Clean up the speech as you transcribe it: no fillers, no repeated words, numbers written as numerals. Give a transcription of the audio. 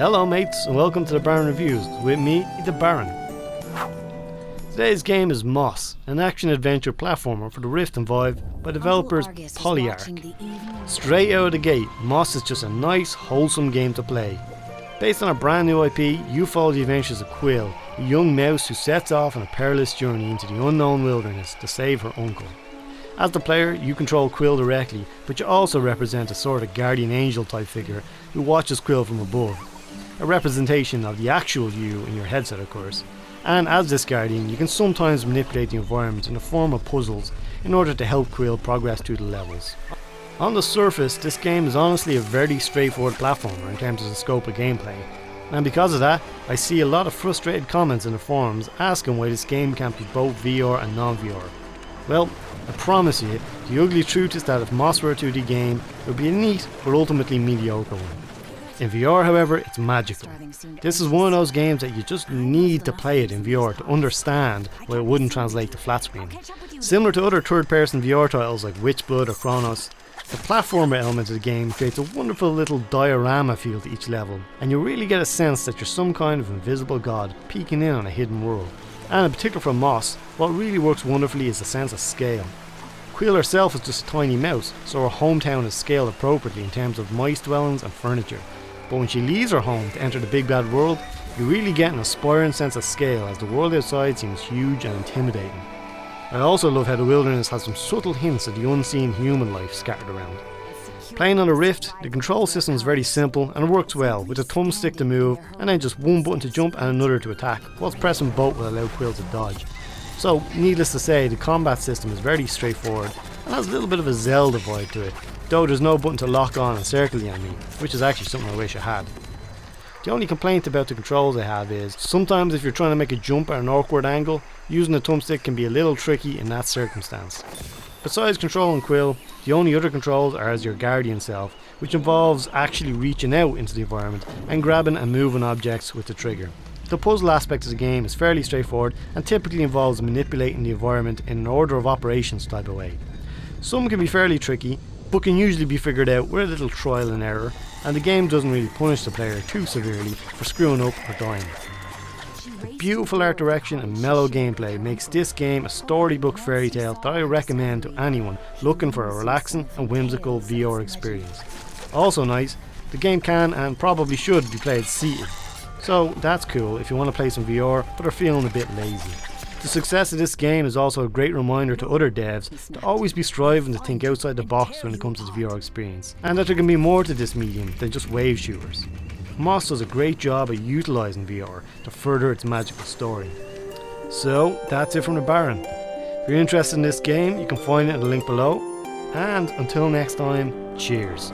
Hello mates, and welcome to the Baron Reviews, with me, the Baron. Today's game is Moss, an action-adventure platformer for the Rift and Vive by developers Polyarc. Straight out of the gate, Moss is just a nice, wholesome game to play. Based on a brand new IP, you follow the adventures of Quill, a young mouse who sets off on a perilous journey into the unknown wilderness to save her uncle. As the player, you control Quill directly, but you also represent a sort of guardian angel type figure who watches Quill from above. A representation of the actual you in your headset, of course. And as this guardian, you can sometimes manipulate the environment in the form of puzzles in order to help Quill progress through the levels. On the surface, this game is honestly a very straightforward platformer in terms of the scope of gameplay, and because of that, I see a lot of frustrated comments in the forums asking why this game can't be both VR and non-VR. Well, I promise you, the ugly truth is that if Moss were a 2D game, it would be a neat but ultimately mediocre one. In VR, however, it's magical. This is one of those games that you just need to play it in VR to understand why it wouldn't translate to flat screen. Similar to other third-person VR titles like Witchblood or Chronos, the platformer element of the game creates a wonderful little diorama feel to each level, and you really get a sense that you're some kind of invisible god peeking in on a hidden world. And in particular for Moss, what really works wonderfully is the sense of scale. Quill herself is just a tiny mouse, so her hometown is scaled appropriately in terms of mice dwellings and furniture. But when she leaves her home to enter the big bad world, you really get an aspiring sense of scale as the world outside seems huge and intimidating. I also love how the wilderness has some subtle hints of the unseen human life scattered around. Playing on the Rift, the control system is very simple and works well, with a thumbstick to move and then just one button to jump and another to attack, whilst pressing both will allow Quill to dodge. So, needless to say, the combat system is very straightforward and has a little bit of a Zelda vibe to it, though there's no button to lock on and circle the enemy, which is actually something I wish I had. The only complaint about the controls I have is, sometimes if you're trying to make a jump at an awkward angle, using the thumbstick can be a little tricky in that circumstance. Besides controlling Quill, the only other controls are as your guardian self, which involves actually reaching out into the environment and grabbing and moving objects with the trigger. The puzzle aspect of the game is fairly straightforward and typically involves manipulating the environment in an order of operations type of way. Some can be fairly tricky, but can usually be figured out with a little trial and error, and the game doesn't really punish the player too severely for screwing up or dying. The beautiful art direction and mellow gameplay makes this game a storybook fairy tale that I recommend to anyone looking for a relaxing and whimsical VR experience. Also nice, the game can and probably should be played seated, so that's cool if you want to play some VR but are feeling a bit lazy. The success of this game is also a great reminder to other devs to always be striving to think outside the box when it comes to the VR experience, and that there can be more to this medium than just wave shooters. Moss does a great job at utilising VR to further its magical story. So that's it from the Baron. If you're interested in this game, you can find it in the link below, and until next time, cheers.